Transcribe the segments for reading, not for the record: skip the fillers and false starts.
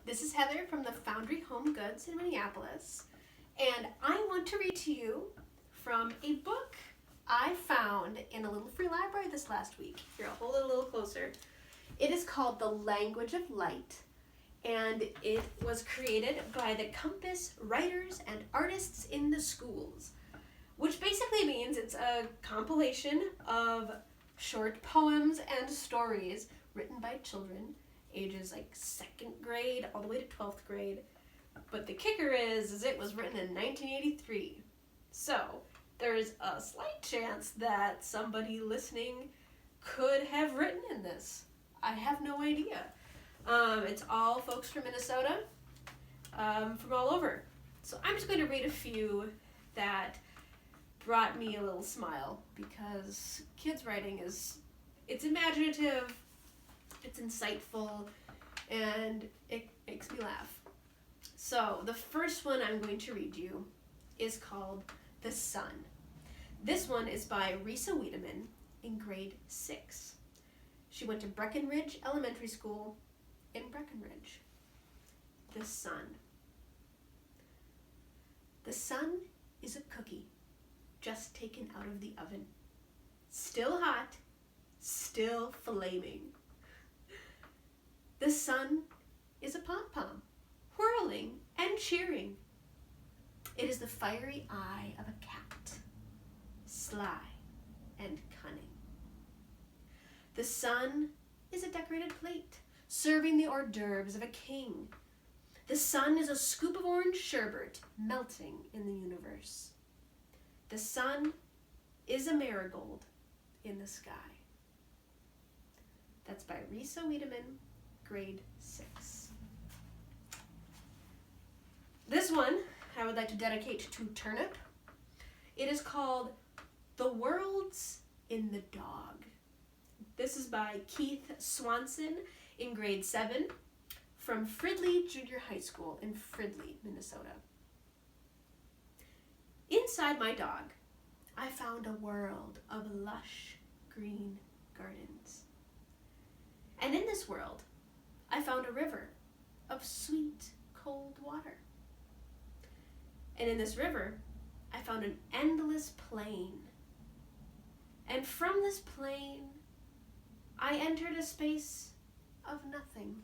This is Heather from the Foundry Home Goods in Minneapolis, and I want to read to you from a book I found in a little free library this last week. Here, I'll hold it a little closer. It is called The Language of Light, and it was created by the Compass Writers and Artists in the Schools, which basically means it's a compilation of short poems and stories written by children ages like 2nd grade all the way to 12th grade. But the kicker is it was written in 1983. So there's a slight chance that somebody listening could have written in this. I have no idea. It's all folks from Minnesota, from all over. So I'm just going to read a few that brought me a little smile, because kids writing it's imaginative, it's insightful, and it makes me laugh. So the first one I'm going to read you is called The Sun. This one is by Risa Wiedemann in grade 6. She went to Breckenridge Elementary School in Breckenridge. The sun. The sun is a cookie just taken out of the oven. Still hot, still flaming. The sun is a pom-pom, whirling and cheering. It is the fiery eye of a cat, sly and cunning. The sun is a decorated plate, serving the hors d'oeuvres of a king. The sun is a scoop of orange sherbet melting in the universe. The sun is a marigold in the sky. That's by Risa Wiedemann, grade 6. This one I would like to dedicate to Turnip. It is called The World's in the Dog. This is by Keith Swanson in grade 7 from Fridley Junior High School in Fridley, Minnesota. Inside my dog, I found a world of lush green gardens. And in this world, I found a river of sweet, cold water. And in this river, I found an endless plain. And from this plain, I entered a space of nothing.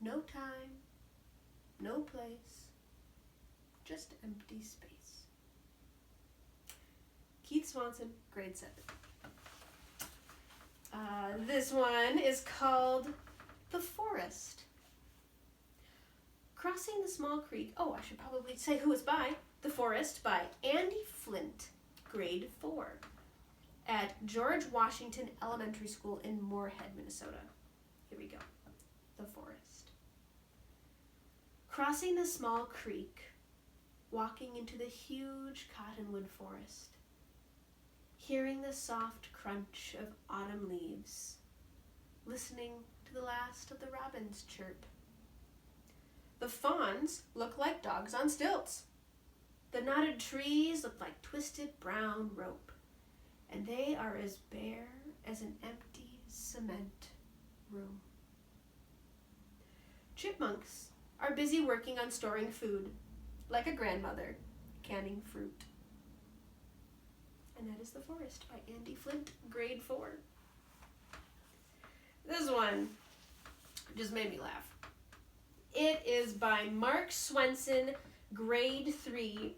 No time, no place, just empty space. Keith Swanson, grade 7. This one is called The Forest. Crossing the small creek. Oh, I should probably say who it's by. The Forest by Andy Flint, grade 4, at George Washington Elementary School in Moorhead, Minnesota. Here we go. The Forest. Crossing the small creek, walking into the huge cottonwood forest, hearing the soft crunch of autumn leaves, listening to the last of the robins chirp. The fawns look like dogs on stilts. The knotted trees look like twisted brown rope, and they are as bare as an empty cement room. Chipmunks are busy working on storing food, like a grandmother canning fruit. And that is The Forest by Andy Flint, grade 4. This one just made me laugh. It is by Mark Swenson, grade 3,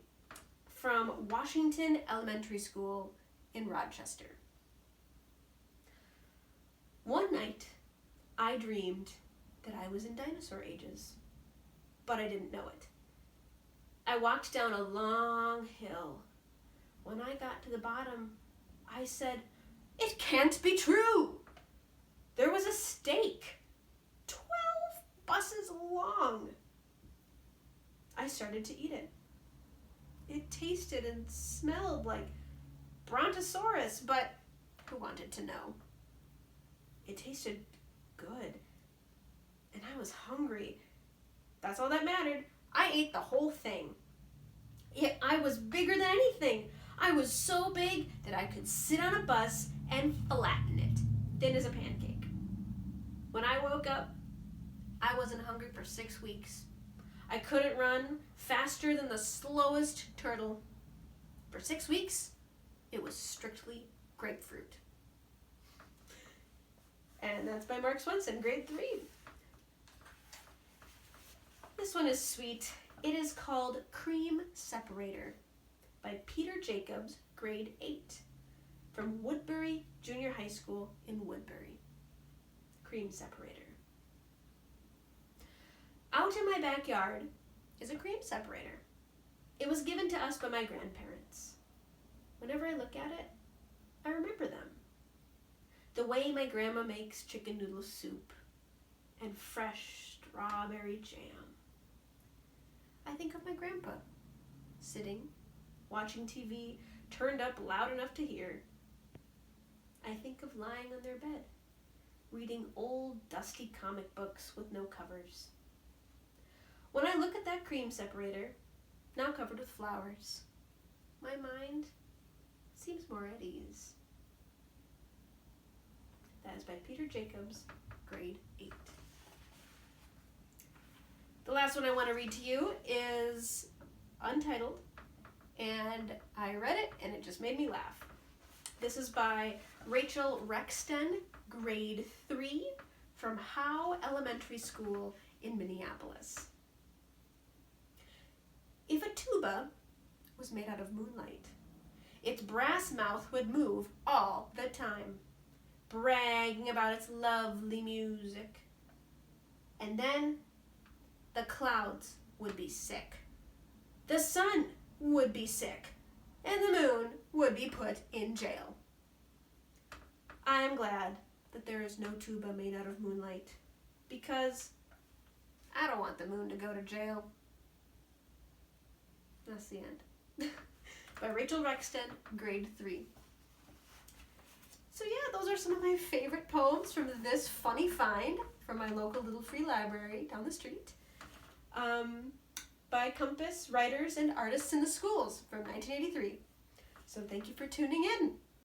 from Washington Elementary School in Rochester. One night, I dreamed that I was in dinosaur ages, but I didn't know it. I walked down a long hill. When I got to the bottom, I said, "It can't be true." There was a steak, 12 buses long. I started to eat it. It tasted and smelled like Brontosaurus, but who wanted to know? It tasted good, and I was hungry. That's all that mattered. I ate the whole thing. I was bigger than anything. I was so big that I could sit on a bus and flatten it, thin as a pancake. When I woke up, I wasn't hungry for 6 weeks. I couldn't run faster than the slowest turtle. For 6 weeks, it was strictly grapefruit. And that's by Mark Swenson, grade 3. This one is sweet. It is called Cream Separator by Peter Jacobs, grade 8, from Woodbury Junior High School in Woodbury. Cream Separator. Out in my backyard is a cream separator. It was given to us by my grandparents. Whenever I look at it, I remember them. The way my grandma makes chicken noodle soup and fresh strawberry jam. I think of my grandpa, sitting, watching TV, turned up loud enough to hear. I think of lying on their bed, reading old, dusty comic books with no covers. When I look at that cream separator, now covered with flowers, my mind seems more at ease. That is by Peter Jacobs, grade 8. The last one I want to read to you is untitled, and I read it and it just made me laugh. This is by Rachel Rexton, grade 3, from Howe Elementary School in Minneapolis. If a tuba was made out of moonlight, its brass mouth would move all the time, bragging about its lovely music. And then the clouds would be sick. The sun would be sick, and the moon would be put in jail. I am glad that there is no tuba made out of moonlight, because I don't want the moon to go to jail. That's the end. By Rachel Rexton, grade 3. So yeah, those are some of my favorite poems from this funny find from my local little free library down the street. By Compass Writers and Artists in the Schools from 1983. So thank you for tuning in.